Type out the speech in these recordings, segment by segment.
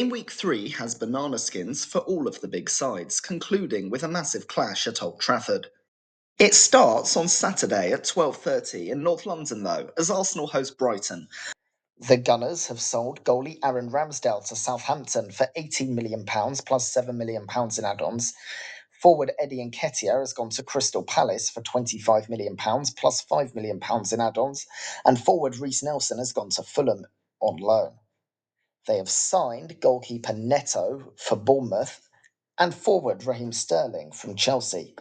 Game week 3 has banana skins for all of the big sides, concluding with a massive clash at Old Trafford. It starts on Saturday at 12:30 in North London though, as Arsenal host Brighton. The Gunners have sold goalie Aaron Ramsdale to Southampton for £18 million plus £7 million in add-ons. Forward Eddie Nketiah has gone to Crystal Palace for £25 million plus £5 million in add-ons, and forward Reiss Nelson has gone to Fulham on loan. They have signed goalkeeper Neto for Bournemouth and forward Raheem Sterling from Chelsea.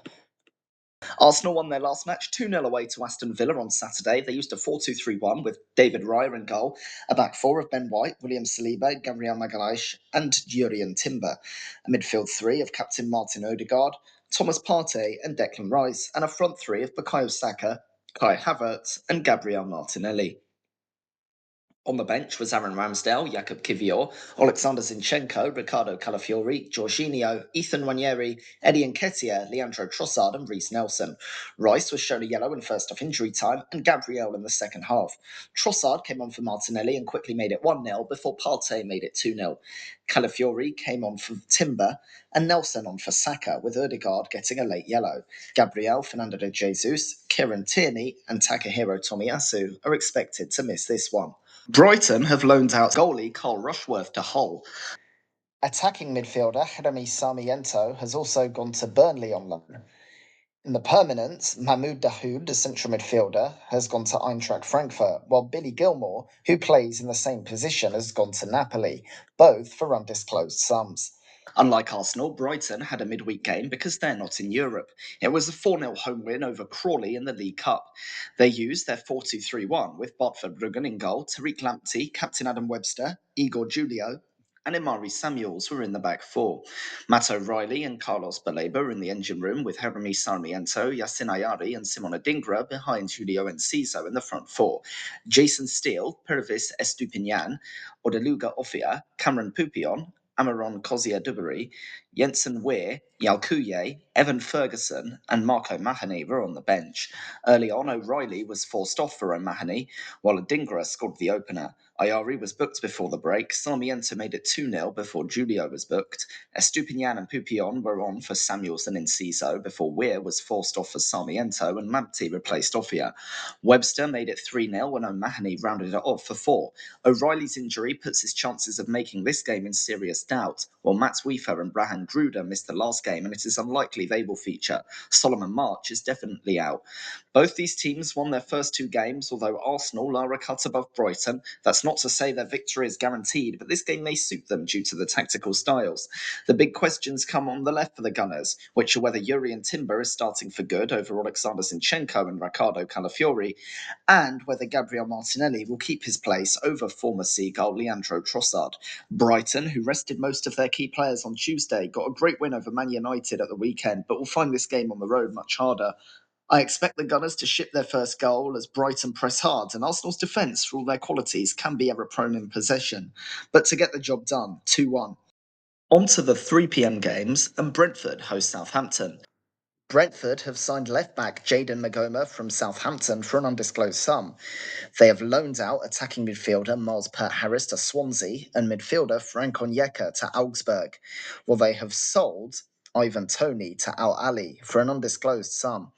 Arsenal won their last match 2-0 away to Aston Villa on Saturday. They used a 4-2-3-1 with David Raya in goal, a back four of Ben White, William Saliba, Gabriel Magalhaes and Jurrien Timber, a midfield three of captain Martin Odegaard, Thomas Partey and Declan Rice, and a front three of Bukayo Saka, Kai Havertz and Gabriel Martinelli. On the bench was Aaron Ramsdale, Jakub Kiwior, Alexander Zinchenko, Ricardo Calafiori, Jorginho, Ethan Nwaneri, Eddie Nketiah, Leandro Trossard and Reiss Nelson. Rice was shown a yellow in first half injury time and Gabriel in the second half. Trossard came on for Martinelli and quickly made it 1-0 before Partey made it 2-0. Calafiori came on for Timber and Nelson on for Saka, with Odegaard getting a late yellow. Gabriel, Fernando de Jesus, Kieran Tierney and Takahiro Tomiyasu are expected to miss this one. Brighton have loaned out goalie Carl Rushworth to Hull. Attacking midfielder Jeremy Sarmiento has also gone to Burnley on loan. In the permanents, Mahmoud Dahoud, the central midfielder, has gone to Eintracht Frankfurt, while Billy Gilmore, who plays in the same position, has gone to Napoli, both for undisclosed sums. Unlike Arsenal, Brighton had a midweek game because they're not in Europe. It was a 4-0 home win over Crawley in the League Cup. They used their 4-2-3-1 with Bart Verbruggen in goal, Tariq Lamptey, Captain Adam Webster, Igor Julio, and Imari Samuels were in the back four. Matt O'Reilly and Carlos Baleba were in the engine room with Jeremy Sarmiento, Yassin Ayari and Simon Adingra behind Julio Enciso in the front four. Jason Steele, Pervis Estupinian, Odeluga Ofia, Cameron Pupion, Amaron Kozia Dubery, Jensen Weir, Yalkuye, Evan Ferguson, and Marco Mahoney were on the bench. Early on, O'Reilly was forced off for O'Mahony, while Adingra scored the opener. Ayari was booked before the break. Sarmiento made it 2-0 before Julio was booked. Estupinian and Pupion were on for Samuels and Enciso before Weir was forced off for Sarmiento and Lamptey replaced Offia. Webster made it 3-0 when O'Mahony rounded it off for 4. O'Reilly's injury puts his chances of making this game in serious doubt, while Matt Weaver and Brahan Gruder missed the last game and it is unlikely they will feature. Solomon March is definitely out. Both these teams won their first two games, although Arsenal are a cut above Brighton. That's not to say their victory is guaranteed, but this game may suit them due to the tactical styles. The big questions come on the left for the Gunners, which are whether Jurrien Timber is starting for good over Alexander Zinchenko and Ricardo Calafiori, and whether Gabriel Martinelli will keep his place over former Seagull Leandro Trossard. Brighton, who rested most of their key players on Tuesday, got a great win over Man United at the weekend, but will find this game on the road much harder. I expect the Gunners to ship their first goal as Brighton press hard, and Arsenal's defence, for all their qualities, can be error-prone in possession. But to get the job done, 2-1. On to the 3pm games, and Brentford host Southampton. Brentford have signed left-back Jayden Magoma from Southampton for an undisclosed sum. They have loaned out attacking midfielder Miles Peart-Harris to Swansea and midfielder Frank Onyeka to Augsburg, while they have sold Ivan Toney to Al Ahly for an undisclosed sum.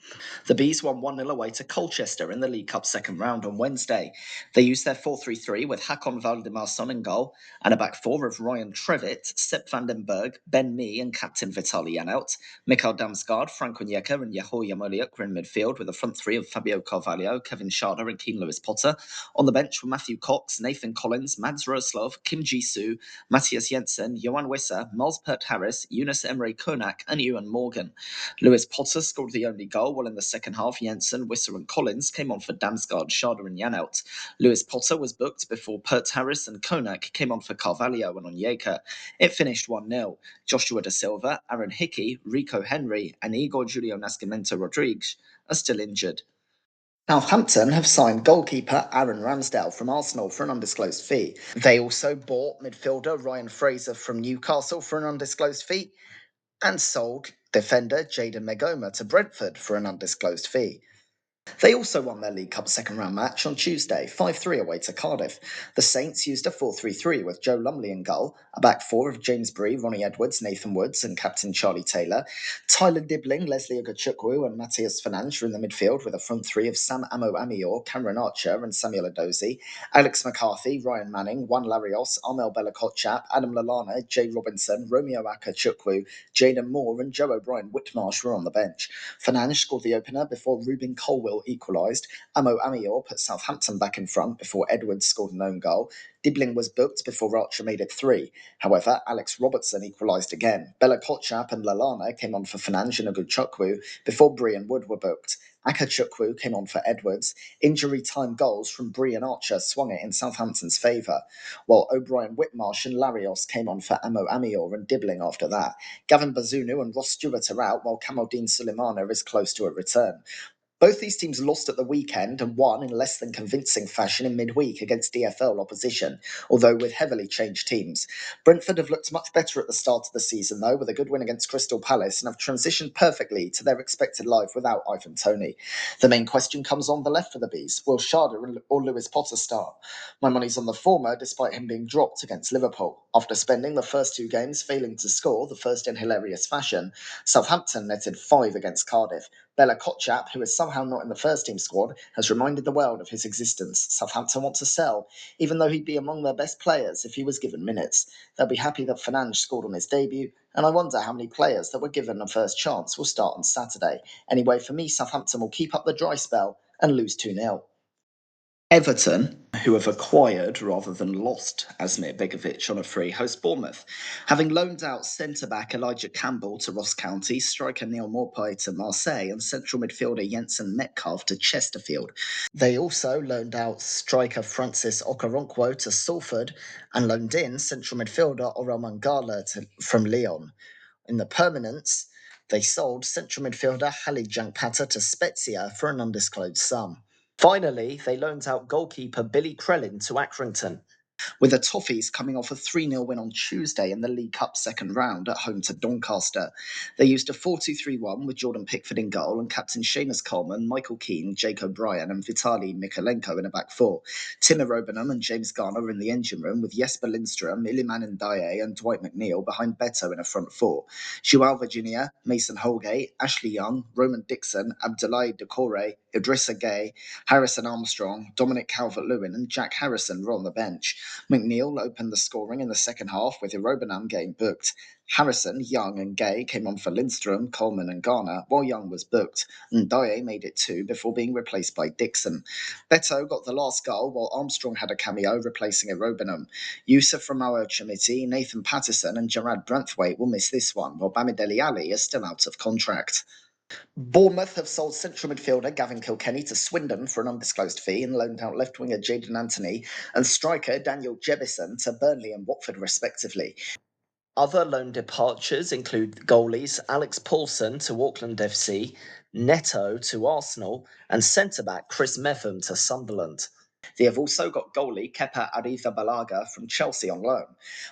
The Bees won 1-0 away to Colchester in the League Cup second round on Wednesday. They used their 4-3-3 with Hakon Valdimarsson in goal and a back four of Ryan Trevitt, Sepp van den Berg, Ben Mee and captain Vitaly Janelt. Mikael Damsgaard, Frank Onyeka and Yahoo Yarmoliuk were in midfield with a front three of Fabio Carvalho, Kevin Schade and Keane Lewis-Potter. On the bench were Matthew Cox, Nathan Collins, Mads Roslov, Kim Ji-soo, Matthias Jensen, Johan Wissa, Miles Peart-Harris, Yunus Emre Konak and Ewan Morgan. Lewis-Potter scored the only goal, while in the second half, Jensen, Wissa and Collins came on for Damsgaard, Schade and Janelt. Lewis-Potter was booked before Peart-Harris and Konak came on for Carvalho and Onyeka. It finished 1-0. Joshua Da Silva, Aaron Hickey, Rico Henry and Igor Julio Nascimento Rodrigues are still injured. Southampton have signed goalkeeper Aaron Ramsdale from Arsenal for an undisclosed fee. They also bought midfielder Ryan Fraser from Newcastle for an undisclosed fee and sold defender Jayden Magoma to Brentford for an undisclosed fee. They also won their League Cup second round match on Tuesday, 5-3 away to Cardiff. The Saints used a 4-3-3 with Joe Lumley in goal, a back four of James Bree, Ronnie Edwards, Nathan Woods, and captain Charlie Taylor. Tyler Dibling, Leslie Ogachukwu, and Matthias Fernandes were in the midfield with a front three of Sam Amo Amior, Cameron Archer, and Samuel Adozi. Alex McCarthy, Ryan Manning, Juan Larios, Armel Bella-Kotchap, Adam Lallana, Jay Robinson, Romeo Akachukwu, Jaden Moore, and Joe O'Brien Whitmarsh were on the bench. Fernandes scored the opener before Ruben Colwill equalised. Amo Amior put Southampton back in front before Edwards scored an own goal. Dibling was booked before Archer made it 3. However, Alex Robertson equalised again. Bella Kotchap and Lallana came on for Fernandes and Ogachukwu before Bree and Wood were booked. Akachukwu came on for Edwards. Injury time goals from Bree and Archer swung it in Southampton's favour, while O'Brien Whitmarsh and Larios came on for Amo Amior and Dibling after that. Gavin Bazunu and Ross Stewart are out, while Kamaldeen Sulemana is close to a return. Both these teams lost at the weekend and won in less than convincing fashion in midweek against DFL opposition, although with heavily changed teams. Brentford have looked much better at the start of the season, though, with a good win against Crystal Palace, and have transitioned perfectly to their expected life without Ivan Toney. The main question comes on the left for the Bees. Will Sharda or Lewis Potter start? My money's on the former, despite him being dropped against Liverpool. After spending the first 2 games failing to score, the first in hilarious fashion, Southampton netted 5 against Cardiff. Bella Kotchap, who is somehow not in the first team squad, has reminded the world of his existence. Southampton want to sell, even though he'd be among their best players if he was given minutes. They'll be happy that Fernandes scored on his debut, and I wonder how many players that were given a first chance will start on Saturday. Anyway, for me, Southampton will keep up the dry spell and lose 2-0. Everton, who have acquired rather than lost Asmir Begovic on a free, host Bournemouth. Having loaned out centre-back Elijah Campbell to Ross County, striker Neil Maupay to Marseille, and central midfielder Jensen Metcalfe to Chesterfield. They also loaned out striker Francis Okoronkwo to Salford and loaned in central midfielder Orel Mangala from Lyon. In the permanents, they sold central midfielder Halid Jankpata to Spezia for an undisclosed sum. Finally, they loaned out goalkeeper Billy Crellin to Accrington, with the Toffees coming off a 3-0 win on Tuesday in the League Cup second round at home to Doncaster. They used a 4-2-3-1 with Jordan Pickford in goal and captain Seamus Coleman, Michael Keane, Jake O'Brien and Vitaly Mikolenko in a back four. Timo Robenham and James Garner were in the engine room with Jesper Lindstrom, Iliman Ndiaye and Dwight McNeil behind Beto in a front four. Joao Virginia, Mason Holgate, Ashley Young, Roman Dixon, Abdoulaye Doucouré, Idrissa Gueye, Harrison Armstrong, Dominic Calvert-Lewin and Jack Harrison were on the bench. McNeil opened the scoring in the second half with Irobanam getting booked. Harrison, Young and Gay came on for Lindstrom, Coleman and Garner, while Young was booked. Ndiaye made it 2 before being replaced by Dixon. Beto got the last goal, while Armstrong had a cameo replacing Irobanam. Yusuf Romao Chamiti, Nathan Patterson and Gerard Branthwaite will miss this one, while Bamidele Ali is still out of contract. Bournemouth have sold central midfielder Gavin Kilkenny to Swindon for an undisclosed fee and loaned out left winger Jayden Anthony and striker Daniel Jebison to Burnley and Watford, respectively. Other loan departures include goalies Alex Paulson to Auckland FC, Neto to Arsenal, and centre-back Chris Metham to Sunderland. They have also got goalie Kepa Arrizabalaga from Chelsea on loan.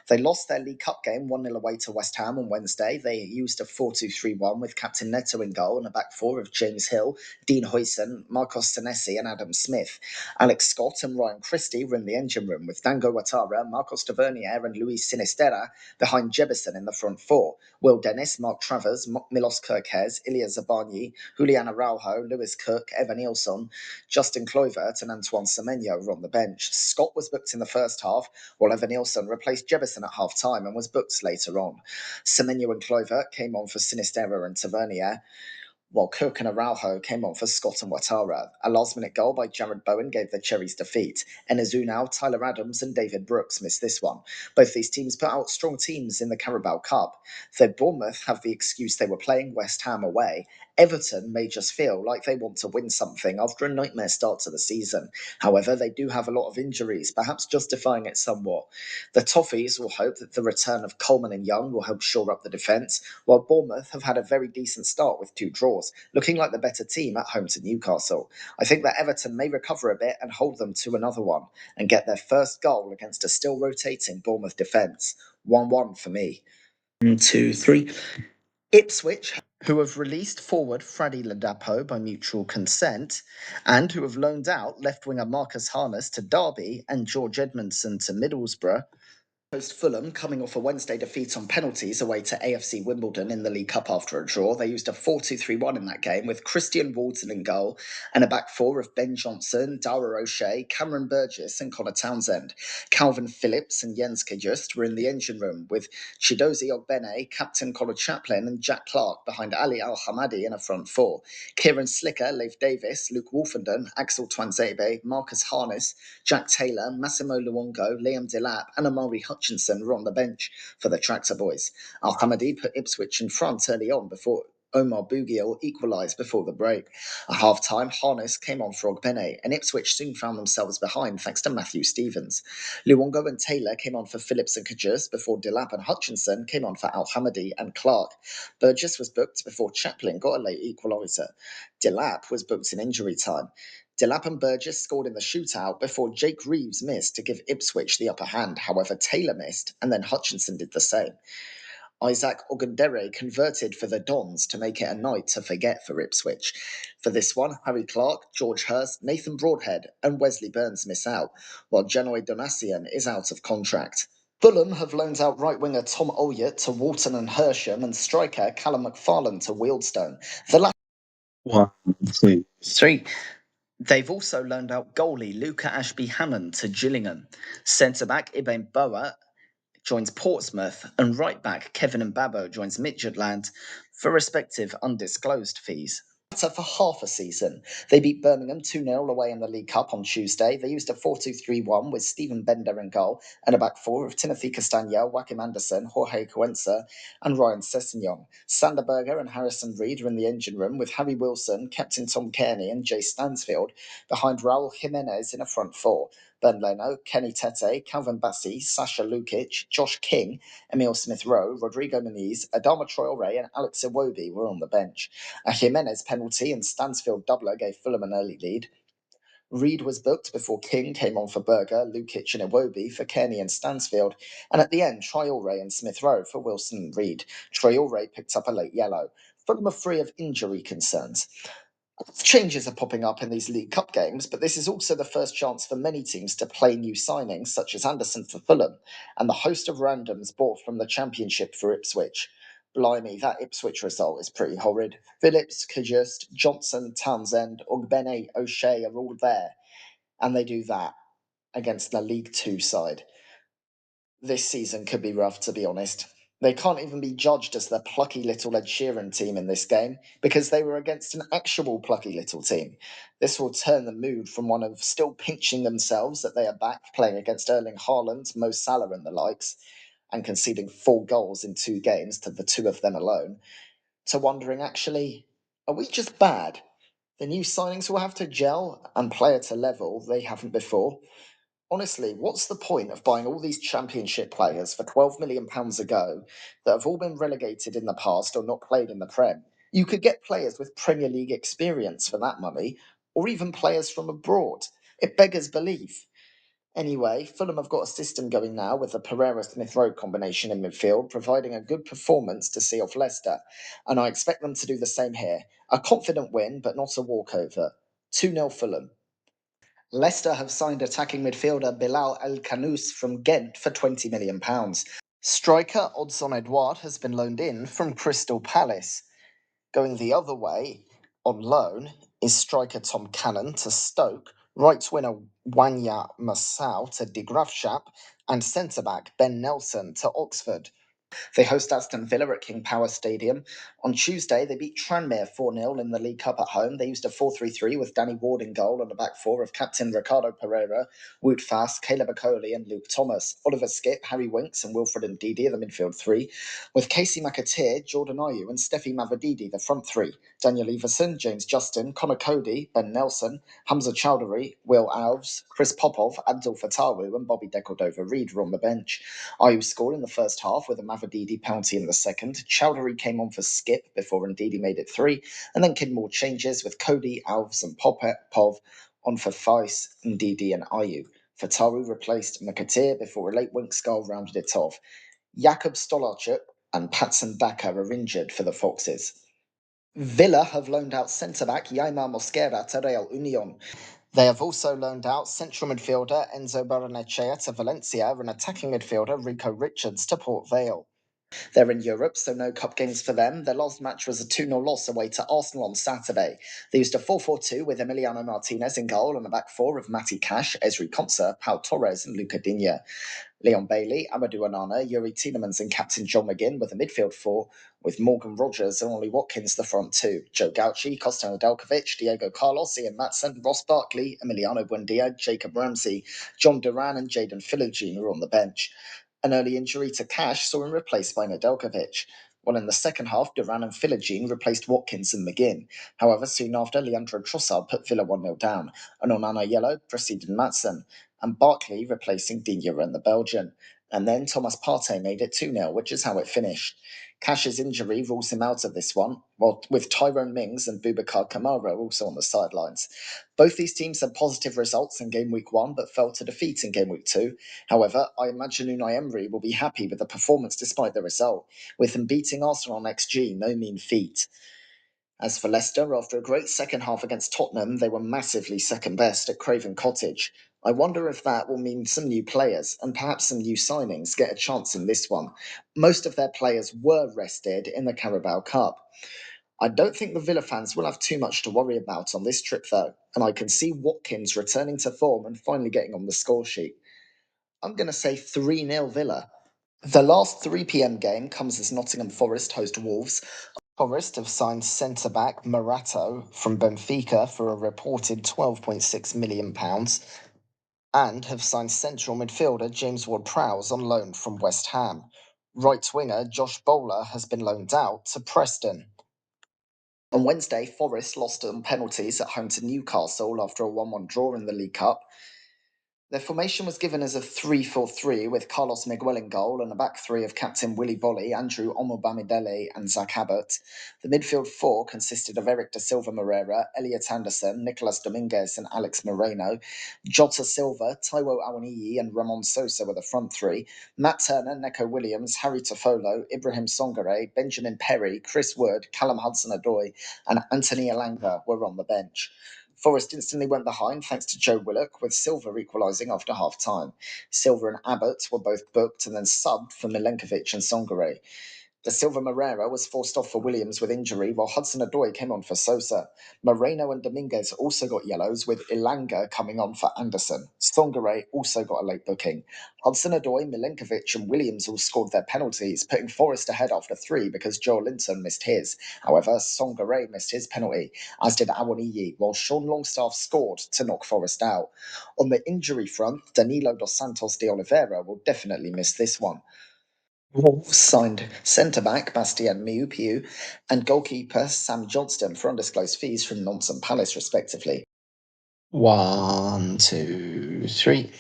They lost their League Cup game 1-0 away to West Ham on Wednesday. They used a 4-2-3-1 with captain Neto in goal and a back four of James Hill, Dean Huijsen, Marcos Senesi and Adam Smith. Alex Scott and Ryan Christie were in the engine room with Dango Ouattara, Marcos Tavernier and Luis Sinisterra behind Jebison in the front four. Will Dennis, Mark Travers, Milos Kirkes, Ilya Zabani, Julian Araujo, Lewis Cook, Evan Nilsson, Justin Kluivert and Antoine Semenyo were on the bench. Scott was booked in the first half, while Evan Nilsson replaced Jebison at half-time and was booked later on. Semenyo and Kluivert came on for Sinisterra and Tavernier, while Cook and Araujo came on for Scott and Ouattara. A last-minute goal by Jared Bowen gave the Cherries defeat. Enezunau, Tyler Adams and David Brooks missed this one. Both these teams put out strong teams in the Carabao Cup. Though Bournemouth have the excuse they were playing West Ham away, Everton may just feel like they want to win something after a nightmare start to the season. However, they do have a lot of injuries, perhaps justifying it somewhat. The Toffees will hope that the return of Coleman and Young will help shore up the defence, while Bournemouth have had a very decent start with 2 draws, looking like the better team at home to Newcastle. I think that Everton may recover a bit and hold them to another one, and get their first goal against a still rotating Bournemouth defence. 1-1 for me. 1, 2, 3. Ipswich who have released forward Fraddy Ladapo by mutual consent, and who have loaned out left winger Marcus Harness to Derby and George Edmondson to Middlesbrough. Host Fulham coming off a Wednesday defeat on penalties away to AFC Wimbledon in the League Cup after a draw. They used a 4-2-3-1 in that game with Christian Walton in goal and a back four of Ben Johnson, Dara O'Shea, Cameron Burgess and Connor Townsend. Calvin Phillips and Jens Kajust were in the engine room with Chidozie Ogbene, captain Colin Chaplin and Jack Clark behind Ali Al-Hamadi in a front four. Kieran Slicker, Leif Davis, Luke Wolfenden, Axel Twanzebe, Marcus Harness, Jack Taylor, Massimo Luongo, Liam Delap and Amari Hutchinson were on the bench for the Tractor Boys. Al-Hamadi put Ipswich in front early on before Omar Bougiel equalised before the break. At half-time, Harness came on for Ogbene, and Ipswich soon found themselves behind thanks to Matthew Stevens. Luongo and Taylor came on for Phillips and Kajus before Delap and Hutchinson came on for Al-Hamadi and Clark. Burgess was booked before Chaplin got a late equaliser. Delap was booked in injury time. Delap and Burgess scored in the shootout before Jake Reeves missed to give Ipswich the upper hand. However, Taylor missed, and then Hutchinson did the same. Isaac Ogundere converted for the Dons to make it a night to forget for Ipswich. For this one, Harry Clark, George Hurst, Nathan Broadhead and Wesley Burns miss out, while Genoa Donasian is out of contract. Fulham have loaned out right winger Tom Olyott to Walton and Hersham and striker Callum McFarlane to Wealdstone. The last 1, 2, 3. They've also loaned out goalie Luca Ashby-Hammond to Gillingham. Centre-back Ibrahim Boa joins Portsmouth, and right-back Kevin Mbabo joins Midtjylland for respective undisclosed fees. For half a season. They beat Birmingham 2-0 away in the League Cup on Tuesday. They used a 4-2-3-1 with Stephen Bender in goal and a back four of Timothy Castagna, Joachim Anderson, Jorge Cuenca and Ryan Sessegnon. Sander Berger and Harrison Reed are in the engine room with Harry Wilson, Captain Tom Kearney and Jay Stansfield behind Raul Jimenez in a front four. Ben Leno, Kenny Tete, Calvin Bassey, Sasha Lukic, Josh King, Emil Smith-Rowe, Rodrigo Muniz, Adama Traore and Alex Iwobi were on the bench. A Jimenez penalty and Stansfield doubler gave Fulham an early lead. Reed was booked before King came on for Berger, Lukic and Iwobi for Kearney and Stansfield, and at the end, Traore and Smith-Rowe for Wilson and Reed. Traore picked up a late yellow. Fulham are free of injury concerns. Changes are popping up in these League Cup games, but this is also the first chance for many teams to play new signings, such as Anderson for Fulham, and the host of randoms bought from the Championship for Ipswich. Blimey, that Ipswich result is pretty horrid. Phillips, Kajust, Johnson, Townsend, Ogbene, O'Shea are all there, and they do that against the League Two side. This season could be rough, to be honest. They can't even be judged as the plucky little Ed Sheeran team in this game because they were against an actual plucky little team. This will turn the mood from one of still pinching themselves that they are back playing against Erling Haaland, Mo Salah and the likes, and conceding 4 goals in 2 games to the 2 of them alone, to wondering actually, are we just bad? The new signings will have to gel and play at a level they haven't before. Honestly, what's the point of buying all these Championship players for £12 million a go that have all been relegated in the past or not played in the Prem? You could get players with Premier League experience for that money, or even players from abroad. It beggars belief. Anyway, Fulham have got a system going now with the Pereira-Smith-Rowe combination in midfield, providing a good performance to see off Leicester, and I expect them to do the same here. A confident win, but not a walkover. 2-0 Fulham. Leicester have signed attacking midfielder Bilal El Kanous from Ghent for £20 million. Striker Odson Edouard has been loaned in from Crystal Palace. Going the other way, on loan, is striker Tom Cannon to Stoke, right winger Wanya Masao to De Graafschap, and centre-back Ben Nelson to Oxford. They host Aston Villa at King Power Stadium. On Tuesday, they beat Tranmere 4-0 in the League Cup at home. They used a 4-3-3 with Danny Ward in goal and a back four of captain Ricardo Pereira, Wout Faes, Caleb Akoli and Luke Thomas. Oliver Skipp, Harry Winks and Wilfred Ndidi are the midfield three, with Casey McAteer, Jordan Ayew and Steffi Mavididi the front three. Daniel Everson, James Justin, Connor Cody, Ben Nelson, Hamza Chowdhury, Will Alves, Chris Popov, Abdul Fatawu and Bobby Decordova-Reid were on the bench. Ayew scored in the first half with a Mavididi penalty in the second. Chowdhury came on for Skipp before Ndidi made it 3, and then came more changes with Cody, Alves and Popov on for Faes, Ndidi and Ayew. Fatawu replaced McAteer before a late Winks goal rounded it off. Jakub Stolarczyk and Patson Daka are injured for the Foxes. Villa have loaned out centre-back Jaime Mosquera to Real Union. They have also loaned out central midfielder Enzo Barrenechea to Valencia and attacking midfielder Rico Richards to Port Vale. They're in Europe, so no cup games for them. Their last match was a 2-0 loss away to Arsenal on Saturday. They used a 4-4-2 with Emiliano Martinez in goal and a back four of Matty Cash, Ezri Konsa, Pau Torres and Luca Digne. Leon Bailey, Amadou Onana, Yuri Tielemans and captain John McGinn with a midfield four, with Morgan Rogers and Ollie Watkins the front two. Joe Gauci, Kostan Nedeljkovic, Diego Carlos, Ian Matson, Ross Barkley, Emiliano Buendia, Jacob Ramsey, John Duran and Jayden Philogene were on the bench. An early injury to Cash saw him replaced by Nedeljkovic. While in the second half, Duran and Philogene replaced Watkins and McGinn. However, soon after, Leandro Trossard put Villa 1-0 down. An Onana yellow preceded Matson, and Barkley replacing Digne and the Belgian. And then Thomas Partey made it 2-0, which is how it finished. Cash's injury rules him out of this one, while with Tyrone Mings and Boubacar Kamara also on the sidelines. Both these teams had positive results in game week 1, but fell to defeat in game week 2. However, I imagine Unai Emery will be happy with the performance despite the result, with them beating Arsenal on XG, no mean feat. As for Leicester, after a great second half against Tottenham, they were massively second best at Craven Cottage. I wonder if that will mean some new players and perhaps some new signings get a chance in this one. Most of their players were rested in the Carabao Cup. I don't think the Villa fans will have too much to worry about on this trip, though, and I can see Watkins returning to form and finally getting on the score sheet. I'm going to say 3-0 Villa. The last 3 p.m. game comes as Nottingham Forest host Wolves. Forest have signed centre-back Morato from Benfica for a reported £12.6 million and have signed central midfielder James Ward-Prowse on loan from West Ham. Right winger Josh Bowler has been loaned out to Preston. On Wednesday, Forest lost on penalties at home to Newcastle after a 1-1 draw in the League Cup. Their formation was given as a 3-4-3 with Carlos Miguel in goal and a back three of captain Willy Bolly, Andrew Omobamidele and Zach Abbott. The midfield four consisted of Eric da Silva Moreira, Elliot Anderson, Nicolas Dominguez and Alex Moreno. Jota Silva, Taiwo Awoniyi and Ramon Sosa were the front three. Matt Turner, Neco Williams, Harry Tofolo, Ibrahim Songare, Benjamin Perry, Chris Wood, Callum Hudson-Odoi and Anthony Elanga were on the bench. Forest instantly went behind thanks to Joe Willock, with Silva equalising after half-time. Silva and Abbott were both booked and then subbed for Milenkovic and Songare. Da Silva Moreira was forced off for Williams with injury, while Hudson-Odoi came on for Sosa. Moreno and Dominguez also got yellows, with Ilanga coming on for Anderson. Songare also got a late booking. Hudson-Odoi, Milenkovic and Williams all scored their penalties, putting Forest ahead after 3 because Joel Linton missed his. However, Songare missed his penalty, as did Awoniyi, while Sean Longstaff scored to knock Forest out. On the injury front, Danilo dos Santos de Oliveira will definitely miss this one. Wolves signed centre-back Bastien Miupiu and goalkeeper Sam Johnston for undisclosed fees from Nantes and Palace, respectively. 1, 2, 3.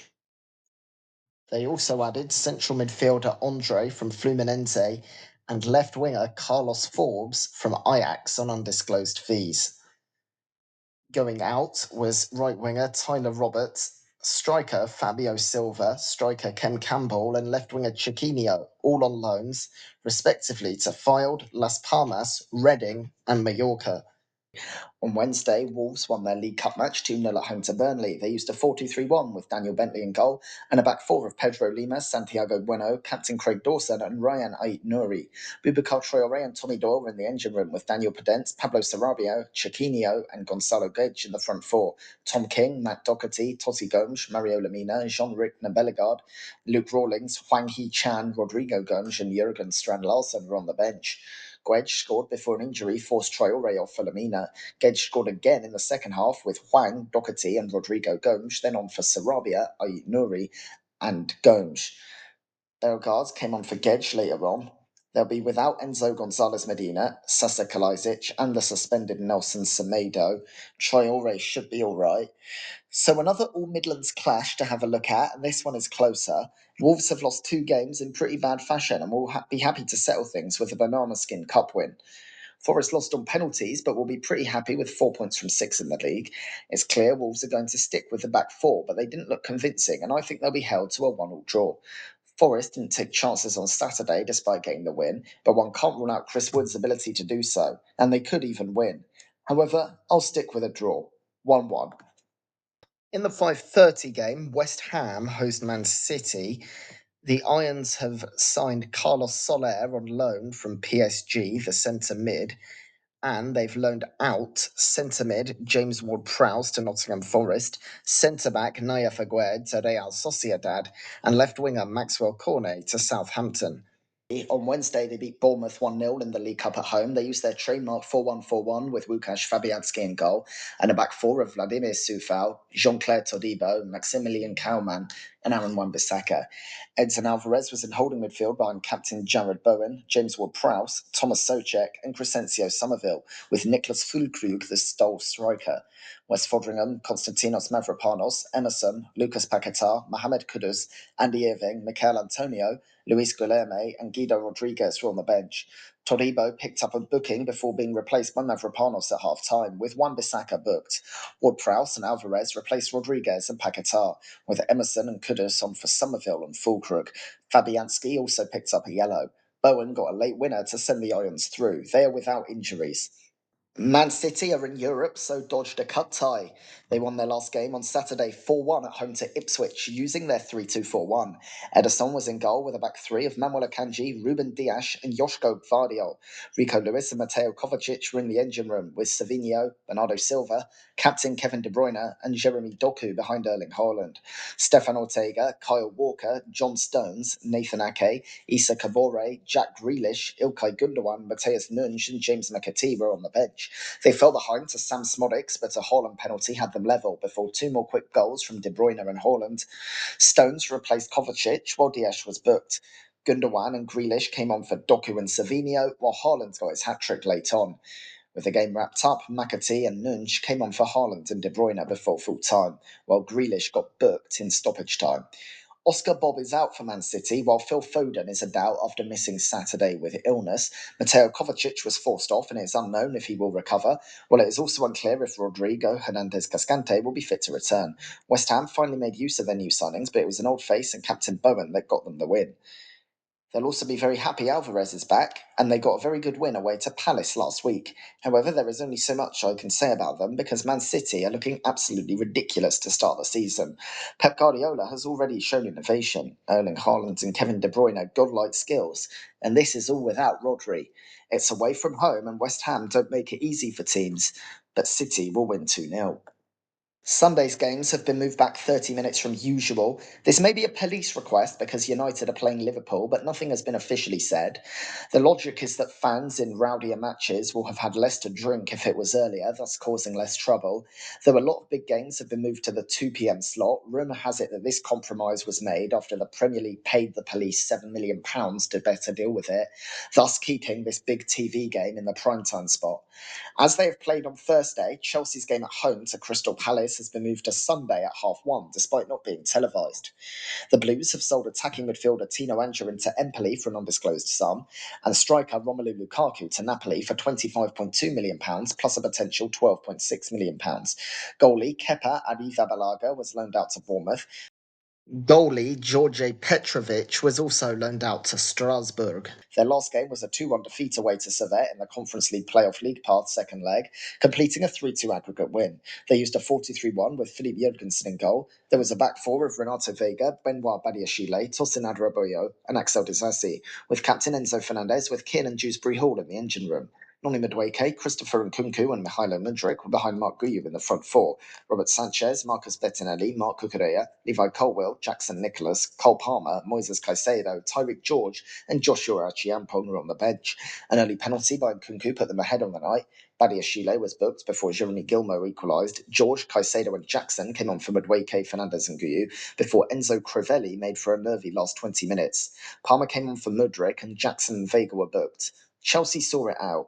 They also added central midfielder Andre from Fluminense and left winger Carlos Forbes from Ajax on undisclosed fees. Going out was right winger Tyler Roberts, striker Fabio Silva, striker Ken Campbell, and left winger Chiquinho, all on loans, respectively, to Fylde, Las Palmas, Reading, and Mallorca. On Wednesday, Wolves won their League Cup match 2-0 at home to Burnley. They used a 4-2-3-1 with Daniel Bentley in goal and a back four of Pedro Lima, Santiago Bueno, captain Craig Dawson and Ryan Ait-Nouri. Boubacar Traoré and Tommy Doyle were in the engine room with Daniel Pedence, Pablo Sarabia, Chiquinho and Gonzalo Guedes in the front four. Tom King, Matt Doherty, Totti Gomes, Mario Lemina, Jean-Ric Nabellegard, Luke Rawlings, Hwang Hee-chan, Rodrigo Gomes and Jurgen Strand-Larsen were on the bench. Guedes scored before an injury forced Traoré off for Lemina. Guedes scored again in the second half with Hwang, Doherty and Rodrigo Gomes, then on for Sarabia, Ait-Nouri and Gomes. Bellegarde came on for Guedes later on. They'll be without Enzo Gonzalez Medina, Sasa Kalajdzic and the suspended Nelson Semedo. Traoré should be alright. So another All Midlands clash to have a look at, and this one is closer. Wolves have lost 2 games in pretty bad fashion and will be happy to settle things with a banana skin cup win. Forest lost on penalties, but will be pretty happy with 4 points from 6 in the league. It's clear Wolves are going to stick with the back four, but they didn't look convincing, and I think they'll be held to a 1-1 draw. Forest didn't take chances on Saturday despite getting the win, but one can't rule out Chris Wood's ability to do so, and they could even win. However, I'll stick with a draw, 1-1. In the 5:30 game, West Ham host Man City. The Irons have signed Carlos Soler on loan from PSG, the centre mid, and they've loaned out centre mid James Ward-Prowse to Nottingham Forest, centre back Naya Fagued to Real Sociedad, and left winger Maxwell Cornet to Southampton. On Wednesday, they beat Bournemouth 1-0 in the League Cup at home. They used their trademark 4-1-4-1 with Łukasz Fabianski in goal and a back four of Vladimir Soufal, Jean-Claire Todibo, Maximilian Kauman, and Aaron Wan-Bissaka. Edson Alvarez was in holding midfield behind captain Jared Bowen, James Ward-Prowse, Thomas Soucek, and Crescencio Somerville, with Niklas Füllkrug the sole striker. West Fodringham, Konstantinos Mavropanos, Emerson, Lucas Paquetá, Mohamed Kudus, Andy Irving, Mikel Antonio, Luis Guilherme, and Guido Rodriguez were on the bench. Todibo picked up a booking before being replaced by Mavropanos at half-time, with Wan-Bissaka booked. Ward-Prowse and Alvarez replaced Rodriguez and Paquetá, with Emerson and Kudus on for Somerville and Füllkrug. Fabianski also picked up a yellow. Bowen got a late winner to send the Irons through. They are without injuries. Man City are in Europe, so dodged a cup tie. They won their last game on Saturday 4-1 at home to Ipswich, using their 3-2-4-1. Ederson was in goal with a back three of Manuel Akanji, Ruben Dias, and Joško Gvardiol. Rico Lewis and Mateo Kovacic were in the engine room, with Savinho, Bernardo Silva, captain Kevin De Bruyne, and Jeremy Doku behind Erling Haaland. Stefan Ortega, Kyle Walker, John Stones, Nathan Ake, Issa Kabore, Jack Grealish, Ilkay Gundogan, Matthias Nunes, and James McAtee were on the bench. They fell behind to Sam Smodics, but a Haaland penalty had them level before two more quick goals from De Bruyne and Haaland. Stones replaced Kovacic while Dias was booked. Gundogan and Grealish came on for Doku and Savinho, while Haaland got his hat-trick late on. With the game wrapped up, McAtee and Nunes came on for Haaland and De Bruyne before full time, while Grealish got booked in stoppage time. Oscar Bob is out for Man City, while Phil Foden is a doubt after missing Saturday with illness. Mateo Kovacic was forced off, and it is unknown if he will recover, while it is also unclear if Rodrigo Hernandez Cascante will be fit to return. West Ham finally made use of their new signings, but it was an old face and captain Bowen that got them the win. They'll also be very happy Alvarez is back, and they got a very good win away to Palace last week. However, there is only so much I can say about them because Man City are looking absolutely ridiculous to start the season. Pep Guardiola has already shown innovation, Erling Haaland and Kevin De Bruyne are godlike skills, and this is all without Rodri. It's away from home, and West Ham don't make it easy for teams, but City will win 2-0. Sunday's games have been moved back 30 minutes from usual. This may be a police request because United are playing Liverpool, but nothing has been officially said. The logic is that fans in rowdier matches will have had less to drink if it was earlier, thus causing less trouble. Though a lot of big games have been moved to the 2 p.m. slot, rumour has it that this compromise was made after the Premier League paid the police £7 million to better deal with it, thus keeping this big TV game in the primetime spot. As they have played on Thursday, Chelsea's game at home to Crystal Palace has been moved to Sunday at 1:30, despite not being televised. The Blues have sold attacking midfielder Tino Anjorin to Empoli for an undisclosed sum, and striker Romelu Lukaku to Napoli for £25.2 million, plus a potential £12.6 million. Goalie Kepa Arrizabalaga was loaned out to Bournemouth. Goalie George Petrovic was also loaned out to Strasbourg. Their last game was a 2-1 defeat away to Servette in the Conference League playoff league path second leg, completing a 3-2 aggregate win. They used a 4-3-1 with Philippe Jurgensen in goal. There was a back four of Renato Vega, Benoit Badiashile, Tosin Adarabioyo, and Axel Disasi, with captain Enzo Fernandez with Kiernan Dewsbury Hall in the engine room. Noni Madueke, Christopher Nkunku, and Mihailo Mudryk were behind Mark Guyev in the front four. Robert Sanchez, Marcus Bettinelli, Mark Cucurella, Levi Colwill, Jackson Nicholas, Cole Palmer, Moises Caicedo, Tyreek George, and Joshua Achiampong were on the bench. An early penalty by Nkunku put them ahead on the night. Badiashile was booked before Jeremy Gilmour equalised. George, Caicedo, and Jackson came on for Madueke, Fernandez, and Guyu, before Enzo Crivelli made for a nervy last 20 minutes. Palmer came on for Mudryk, and Jackson and Vega were booked. Chelsea saw it out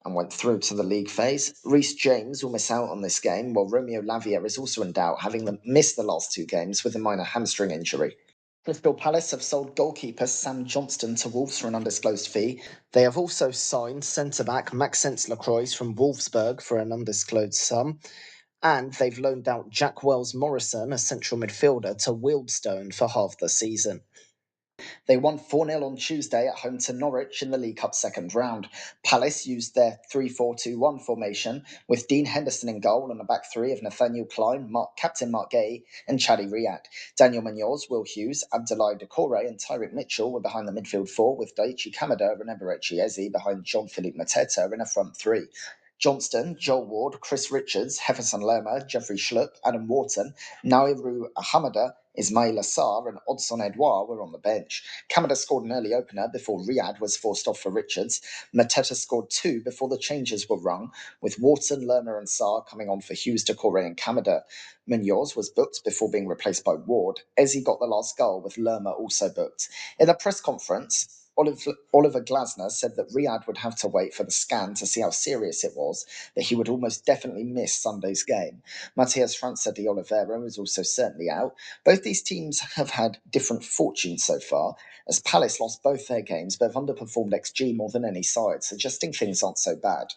and went through to the league phase. Reece James will miss out on this game, while Romeo Lavia is also in doubt, having missed the last two games with a minor hamstring injury. Crystal Palace have sold goalkeeper Sam Johnston to Wolves for an undisclosed fee. They have also signed centre-back Maxence Lacroix from Wolfsburg for an undisclosed sum. And they've loaned out Jack Wells Morrison, a central midfielder, to Wealdstone for half the season. They won 4-0 on Tuesday at home to Norwich in the League Cup second round. Palace used their 3-4-2-1 formation with Dean Henderson in goal and a back three of Nathaniel Klein, captain Mark Gay, and Chadi Riyad. Daniel Munoz, Will Hughes, Abdoulaye Doucouré, and Tyreek Mitchell were behind the midfield four, with Daichi Kamada and Eberechi Eze behind Jean-Philippe Mateta in a front three. Johnston, Joel Ward, Chris Richards, Hefferson Lerma, Jeffrey Schlupp, Adam Wharton, Nairu Ahamada, Ismail Assar, and Odson Edouard were on the bench. Kamada scored an early opener before Riyad was forced off for Richards. Mateta scored two before the changes were rung, with Wharton, Lerma, and Sarr coming on for Hughes, Doucouré, and Kamada. Munoz was booked before being replaced by Ward. Eze got the last goal, with Lerma also booked. In the press conference, Oliver Glasner said that Riyad would have to wait for the scan to see how serious it was, that he would almost definitely miss Sunday's game. Matias França de Oliveira was also certainly out. Both these teams have had different fortunes so far, as Palace lost both their games but have underperformed XG more than any side, suggesting things aren't so bad.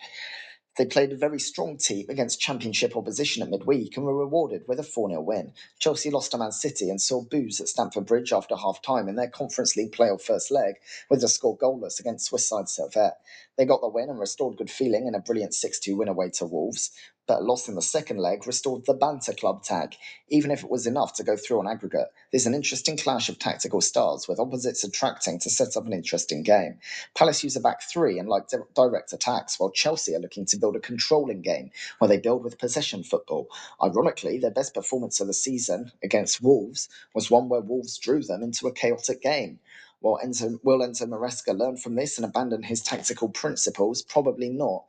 They played a very strong team against Championship opposition at midweek and were rewarded with a 4-0 win. Chelsea lost to Man City and saw boos at Stamford Bridge after half-time in their Conference League playoff first leg, with the score goalless against Swiss side Servette. They got the win and restored good feeling in a brilliant 6-2 win away to Wolves, but a loss in the second leg restored the Banter Club tag, even if it was enough to go through on aggregate. There's an interesting clash of tactical styles, with opposites attracting to set up an interesting game. Palace use a back three and like direct attacks, while Chelsea are looking to build a controlling game where they build with possession football. Ironically, their best performance of the season against Wolves was one where Wolves drew them into a chaotic game. Will Enzo Maresca learn from this and abandon his tactical principles? Probably not.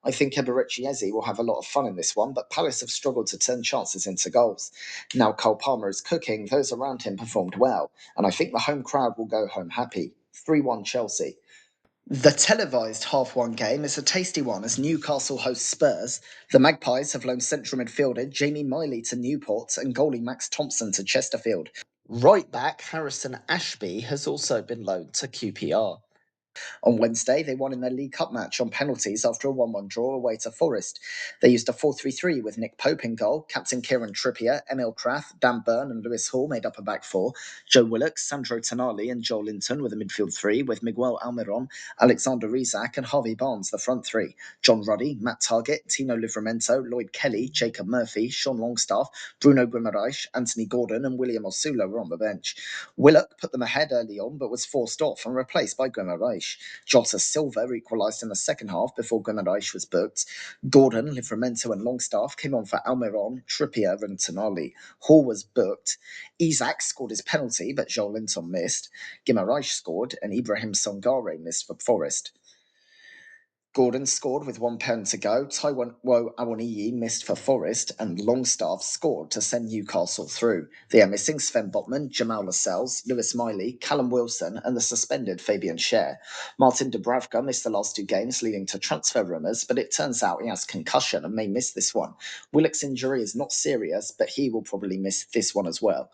I think Eberechi Eze will have a lot of fun in this one, but Palace have struggled to turn chances into goals. Now Cole Palmer is cooking, those around him performed well, and I think the home crowd will go home happy. 3-1 Chelsea. The televised half-one game is a tasty one as Newcastle hosts Spurs. The Magpies have loaned central midfielder Jamie Miley to Newport and goalie Max Thompson to Chesterfield. Right back Harrison Ashby has also been loaned to QPR. On Wednesday, they won in their League Cup match on penalties after a 1-1 draw away to Forest. They used a 4-3-3 with Nick Pope in goal, captain Kieran Trippier, Emil Kraft, Dan Burn and Lewis Hall made up a back four, Joe Willock, Sandro Tonali and Joel Linton with a midfield three, with Miguel Almiron, Alexander Isak and Harvey Barnes the front three, John Ruddy, Matt Targett, Tino Livramento, Lloyd Kelly, Jacob Murphy, Sean Longstaff, Bruno Guimaraes, Anthony Gordon and William Osula were on the bench. Willock put them ahead early on but was forced off and replaced by Guimaraes. Jota Silva equalised in the second half before Guimaraes was booked. Gordon, Livramento and Longstaff came on for Almiron, Trippier and Tonali. Hall was booked. Isak scored his penalty, but Joel Linton missed. Guimaraes scored, and Ibrahim Songare missed for Forest. Gordon scored with 1 pound to go. Taiwo Awoniyi missed for Forest, and Longstaff scored to send Newcastle through. They are missing Sven Botman, Jamal Lascelles, Lewis Miley, Callum Wilson, and the suspended Fabian Schär. Martin Dubravka missed the last two games, leading to transfer rumours, but it turns out he has concussion and may miss this one. Willock's injury is not serious, but he will probably miss this one as well.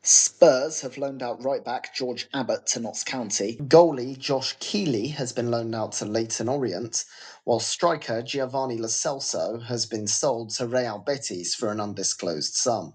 Spurs have loaned out right-back George Abbott to Notts County. Goalie Josh Keeley has been loaned out to Leyton Orient, while striker Giovanni Lo Celso has been sold to Real Betis for an undisclosed sum.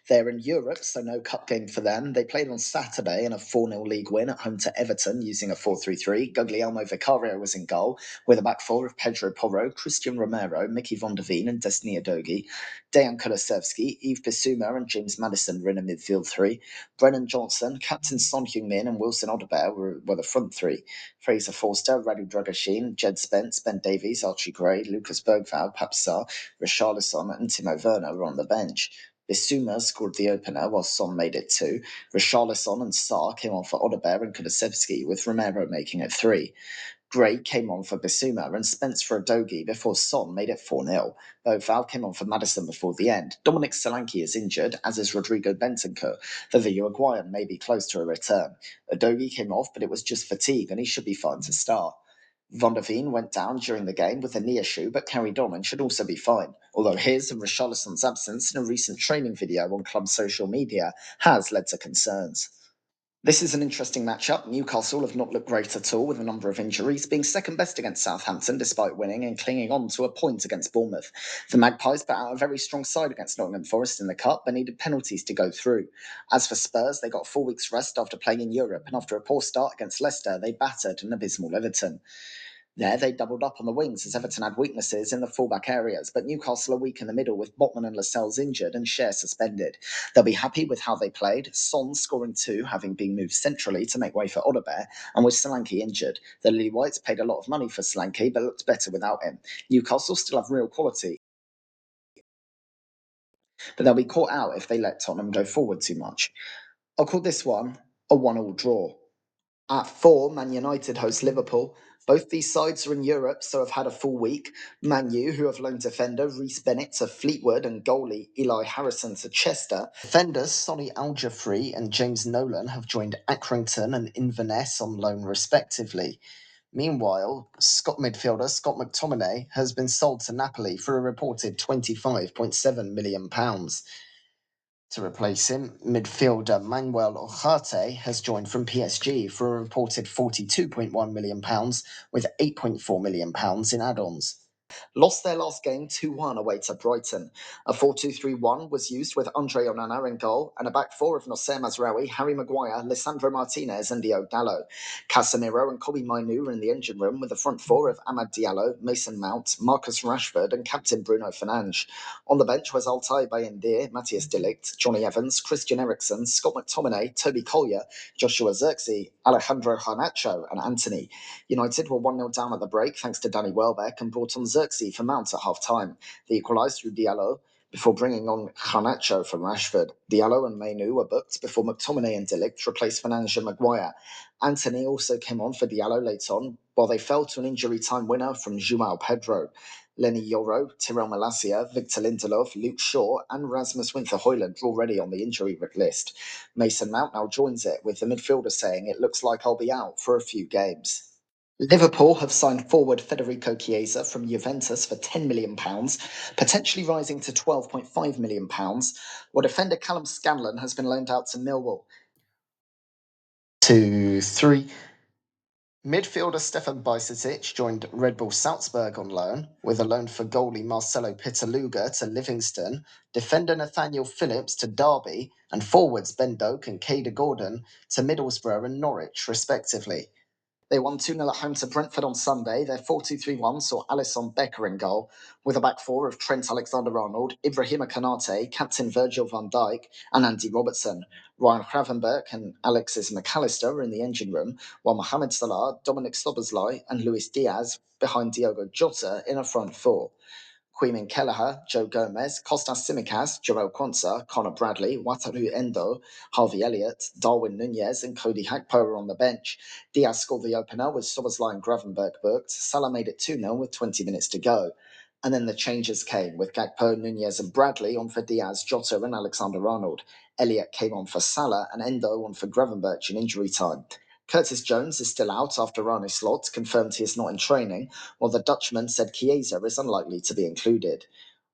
They're in Europe, so no cup game for them. They played on Saturday in a 4-0 league win at home to Everton using a 4-3-3. Guglielmo Vicario was in goal, with a back four of Pedro Porro, Christian Romero, Mickey van der Veen and Destiny Udogie. Dejan Kulusevski, Yves Bissouma and James Maddison were in a midfield three. Brennan Johnson, Captain Son Heung-min and Wilson Odobert were the front three. Fraser Forster, Radu Dragashin, Jed Spence, Ben Davies, Archie Gray, Lucas Bergvall, Papsar, Richarlison and Timo Werner were on the bench. Bissouma scored the opener while Son made it two. Richarlison and Sarr came on for Odobert and Kulusevski, with Romero making it three. Gray came on for Bissouma and Spence for Udogie before Son made it 4-0. Bergvall came on for Maddison before the end. Dominic Solanke is injured, as is Rodrigo Bentancur, though the Uruguayan may be close to a return. Udogie came off, but it was just fatigue and he should be fine to start. Van der Veen went down during the game with a knee issue, but carried on and should also be fine, although his and Richarlison's absence in a recent training video on club social media has led to concerns. This is an interesting matchup. Newcastle have not looked great at all with a number of injuries, being second best against Southampton despite winning and clinging on to a point against Bournemouth. The Magpies put out a very strong side against Nottingham Forest in the Cup but needed penalties to go through. As for Spurs, they got 4 weeks rest after playing in Europe, and after a poor start against Leicester, they battered an abysmal Everton. There, they doubled up on the wings as Everton had weaknesses in the fullback areas, but Newcastle are weak in the middle with Botman and Lascelles injured and Cher suspended. They'll be happy with how they played, Son scoring 2, having been moved centrally to make way for Odegaard, and with Solanke injured. The Lily Whites paid a lot of money for Solanke, but looked better without him. Newcastle still have real quality, but they'll be caught out if they let Tottenham go forward too much. I'll call this one a 1-1 draw. At 4, Man United host Liverpool. Both these sides are in Europe, so have had a full week. Man U, who have loaned defender Reece Bennett to Fleetwood and goalie Eli Harrison to Chester. Defenders Sonny Algefree and James Nolan have joined Accrington and Inverness on loan respectively. Meanwhile, Scott midfielder Scott McTominay has been sold to Napoli for a reported £25.7 million. To replace him, midfielder Manuel Ugarte has joined from PSG for a reported £42.1 million, with £8.4 million in add-ons. Lost their last game 2-1 away to Brighton. A 4-2-3-1 was used with Andre Onana in goal and a back four of Nocer Mazraoui, Harry Maguire, Lisandro Martinez and Diogo Dalot. Casemiro and Kobe Mainoo were in the engine room with a front four of Amad Diallo, Mason Mount, Marcus Rashford and captain Bruno Fernandes. On the bench was Altay Bayindir, Matthias de Ligt, Johnny Evans, Christian Eriksen, Scott McTominay, Toby Collier, Joshua Zirkzee, Alejandro Garnacho and Anthony. United were 1-0 down at the break thanks to Danny Welbeck and brought on Zirkzee for Mount at half-time. They equalised through Diallo before bringing on Garnacho from Rashford. Diallo and Mainoo were booked before McTominay and de Ligt replaced Fernandes and Maguire. Anthony also came on for Diallo late on, while they fell to an injury-time winner from João Pedro. Lenny Yoro, Tyrell Malacia, Victor Lindelof, Luke Shaw, and Rasmus Winter-Højlund were already on the injury list. Mason Mount now joins it, with the midfielder saying, "It looks like I'll be out for a few games." Liverpool have signed forward Federico Chiesa from Juventus for £10 million, potentially rising to £12.5 million, while defender Callum Scanlon has been loaned out to Millwall. 2-3. Midfielder Stefan Bajcetic joined Red Bull Salzburg on loan, with a loan for goalie Marcelo Pitaluga to Livingston, defender Nathaniel Phillips to Derby, and forwards Ben Doak and Kader Gordon to Middlesbrough and Norwich, respectively. They won 2-0 at home to Brentford on Sunday. Their 4-2-3-1 saw Alisson Becker in goal, with a back four of Trent Alexander-Arnold, Ibrahima Konate, captain Virgil van Dijk, and Andy Robertson. Ryan Gravenberch and Alexis McAllister were in the engine room, while Mohamed Salah, Dominic Szoboszlai, and Luis Diaz behind Diogo Jota in a front four. Queeman Kelleher, Joe Gomez, Kostas Tsimikas, Jarell Quansah, Connor Bradley, Wataru Endo, Harvey Elliott, Darwin Nunez, and Cody Gakpo were on the bench. Diaz scored the opener with Szoboszlai and Gravenberch booked. Salah made it 2-0 with 20 minutes to go. And then the changes came, with Gakpo, Nunez, and Bradley on for Diaz, Jota, and Alexander-Arnold. Elliott came on for Salah, and Endo on for Gravenberch in injury time. Curtis Jones is still out after Arne Slot confirmed he is not in training, while the Dutchman said Chiesa is unlikely to be included.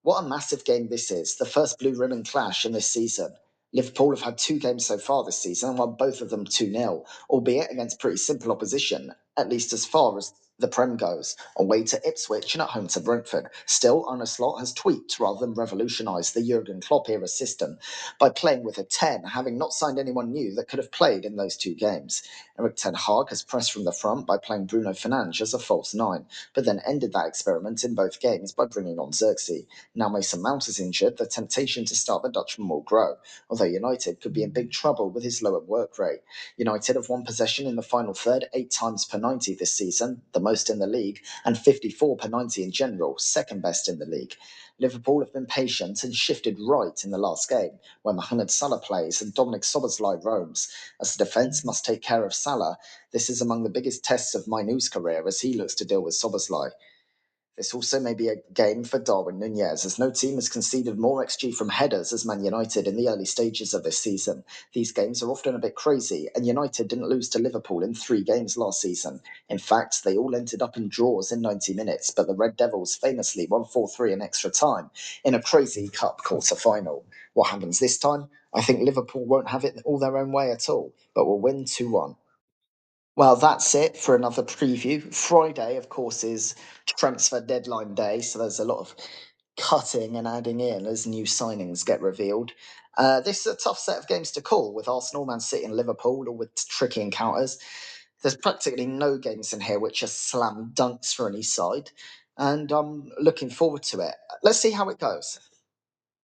What a massive game this is, the first blue ribbon clash in this season. Liverpool have had 2 games so far this season and won both of them 2-0, albeit against pretty simple opposition, at least as far as the Prem goes, away to Ipswich and at home to Brentford. Still, Arne Slot has tweaked rather than revolutionised the Jurgen Klopp-era system by playing with a 10, having not signed anyone new that could have played in those 2 games. Erik ten Hag has pressed from the front by playing Bruno Fernandes as a false 9, but then ended that experiment in both games by bringing on Zirkzee. Now Mason Mount is injured, the temptation to start the Dutchman will grow, although United could be in big trouble with his lower work rate. United have won possession in the final third 8 times per 90 this season, the most in the league, and 54 per 90 in general, second best in the league. Liverpool have been patient and shifted right in the last game, where Mohamed Salah plays and Dominic Szoboszlai roams. As the defence must take care of Salah, this is among the biggest tests of Mainoo's career as he looks to deal with Szoboszlai. This also may be a game for Darwin Nunez, as no team has conceded more XG from headers as Man United in the early stages of this season. These games are often a bit crazy, and United didn't lose to Liverpool in 3 games last season. In fact, they all ended up in draws in 90 minutes, but the Red Devils famously won 4-3 in extra time in a crazy cup quarter-final. What happens this time? I think Liverpool won't have it all their own way at all, but will win 2-1. Well, that's it for another preview. Friday, of course, is transfer deadline day, so there's a lot of cutting and adding in as new signings get revealed. This is a tough set of games to call, with Arsenal, Man City, and Liverpool, all with tricky encounters. There's practically no games in here which are slam dunks for any side, and I'm looking forward to it. Let's see how it goes.